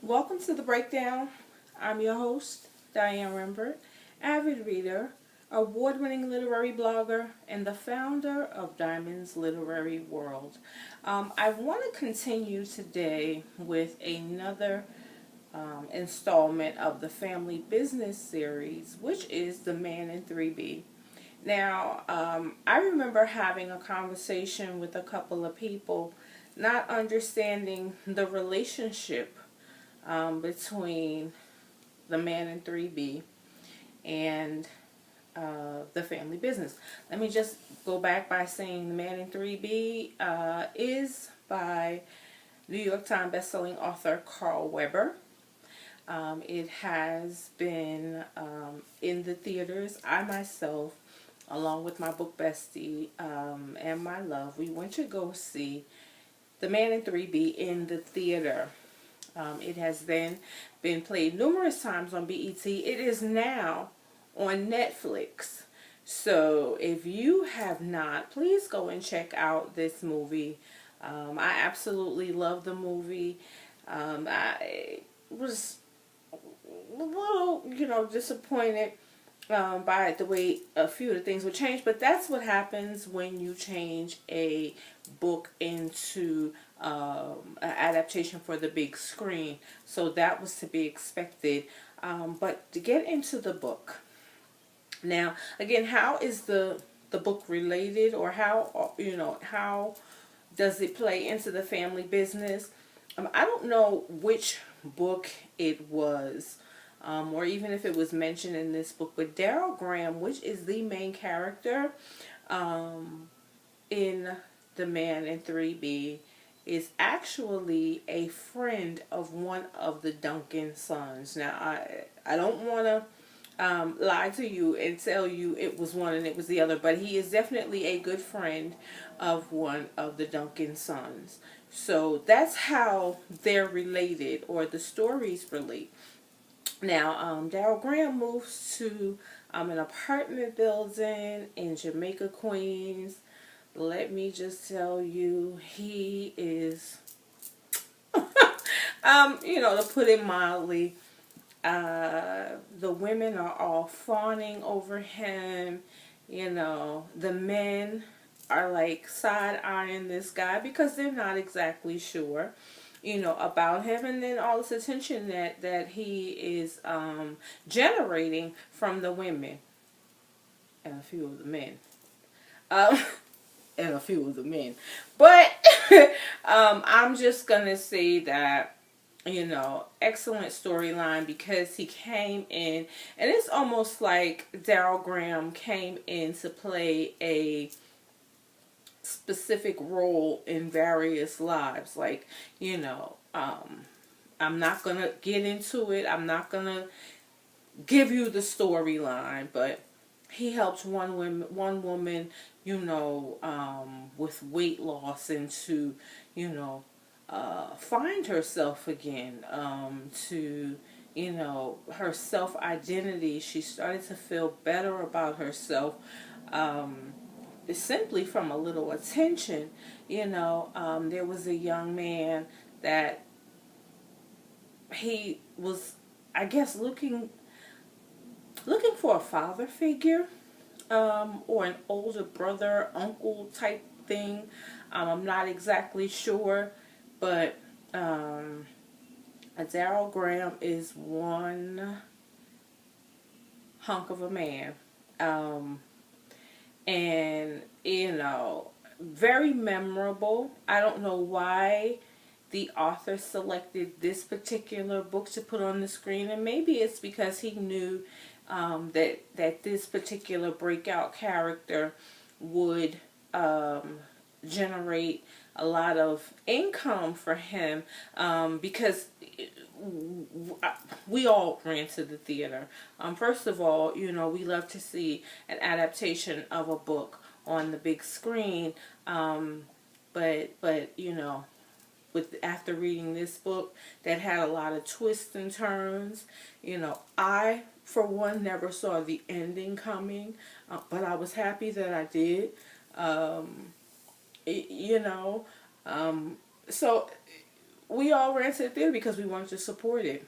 Welcome to the breakdown. I'm your host, Diane Rembert, avid reader, award-winning literary blogger, and the founder of Diamond's Literary World. I want to continue today with another installment of the Family Business series, which is The Man in 3B. Now, I remember having a conversation with a couple of people, not understanding the relationship between the man in 3B and the family business. Let me just go back by saying The Man in 3B is by New York Times bestselling author Carl Weber. It has been in the theaters. I myself, along with my book bestie and my love, we went to go see The Man in 3B in the theater. It has then been played numerous times on BET. It is now on Netflix. So if you have not, please go and check out this movie. I absolutely love the movie. I was a little, disappointed by the way a few of the things would change, but that's what happens when you change a book into an adaptation for the big screen. So that was to be expected. But to get into the book, now again, how is the book related, or how does it play into the family business? I don't know which book it was, or even if it was mentioned in this book, but Daryl Graham, which is the main character in The Man in 3B, is actually a friend of one of the Duncan sons. Now, I don't want to lie to you and tell you it was one and it was the other, but he is definitely a good friend of one of the Duncan sons. So that's how they're related, or the stories relate. Now, Daryl Graham moves to an apartment building in Jamaica, Queens. Let me just tell you, he is, to put it mildly, the women are all fawning over him. The men are like side-eyeing this guy because they're not exactly sure, about him, and then all this attention that he is generating from the women and a few of the men. Um, and a few of the men. But I'm just going to say that, excellent storyline, because he came in, and it's almost like Daryl Graham came in to play a specific role in various lives. Like, I'm not going to get into it. I'm not going to give you the storyline, but he helped one woman, with weight loss, and to, find herself again, to, her self-identity. She started to feel better about herself, simply from a little attention. There was a young man that he was, I guess, looking for a father figure, or an older brother, uncle type thing. I'm not exactly sure, but Daryl Graham is one hunk of a man, and very memorable. I don't know why the author selected this particular book to put on the screen, and maybe it's because he knew that this particular breakout character would generate a lot of income for him, because we all ran to the theater. First of all, we love to see an adaptation of a book on the big screen, but with after reading this book that had a lot of twists and turns, I for one never saw the ending coming, but I was happy that I did. Um, you know, so we all ran to the theater because we wanted to support it.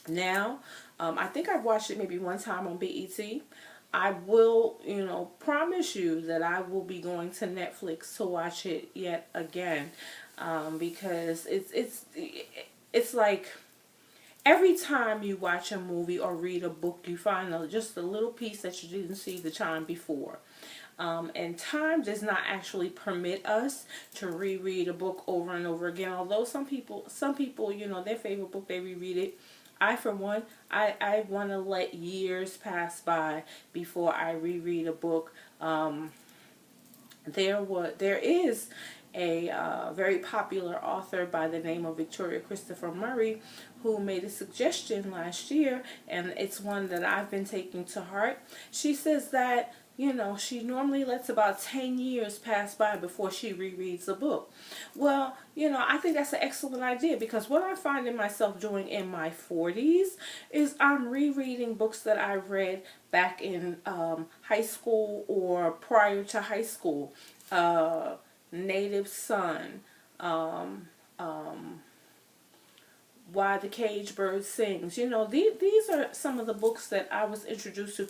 Now, I think I've watched it maybe one time on BET. I will, promise you that I will be going to Netflix to watch it yet again, because it's like every time you watch a movie or read a book, you find just a little piece that you didn't see the time before. And time does not actually permit us to reread a book over and over again. Although some people, their favorite book, they reread it. I, for one, I want to let years pass by before I reread a book. There is a very popular author by the name of Victoria Christopher Murray who made a suggestion last year, and it's one that I've been taking to heart. She says that she normally lets about 10 years pass by before she rereads a book. Well, I think that's an excellent idea, because what I find in myself doing in my 40s is I'm rereading books that I read back in high school or prior to high school. Native Son, Why the Cage Bird Sings. These are some of the books that I was introduced to.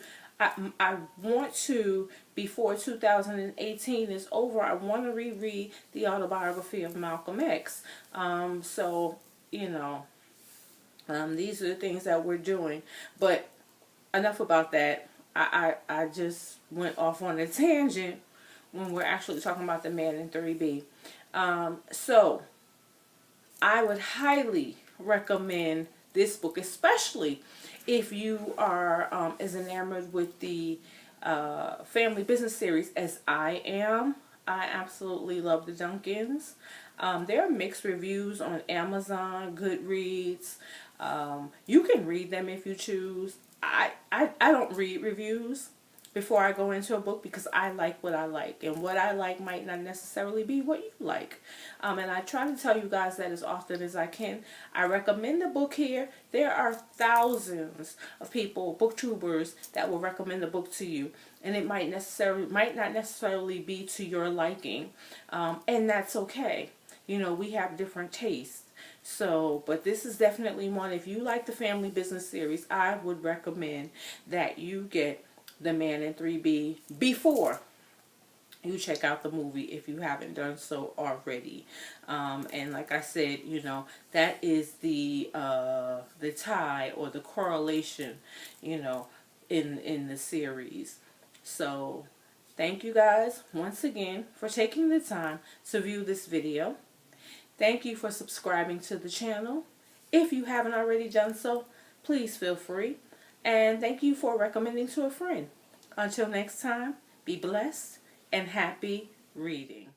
I want to, before 2018 is over, I want to reread the autobiography of Malcolm X. These are the things that we're doing. But enough about that. I just went off on a tangent when we're actually talking about the Man in 3B. So I would highly recommend this book, especially if you are as enamored with the family business series as I am. I absolutely love the Duncans. There are mixed reviews on Amazon, Goodreads. You can read them if you choose. I don't read reviews before I go into a book, because I like what I like, and what I like might not necessarily be what you like. And I try to tell you guys that as often as I can. I recommend the book here. There are thousands of people, booktubers, that will recommend the book to you, and it might not necessarily be to your liking, and that's okay. We have different tastes. So, but this is definitely one. If you like the family business series, I would recommend that you get The Man in 3B before you check out the movie, if you haven't done so already. And like I said, that is the tie or the correlation, in the series. So thank you guys once again for taking the time to view this video. Thank you for subscribing to the channel. If you haven't already done so, please feel free. And thank you for recommending to a friend. Until next time, be blessed and happy reading.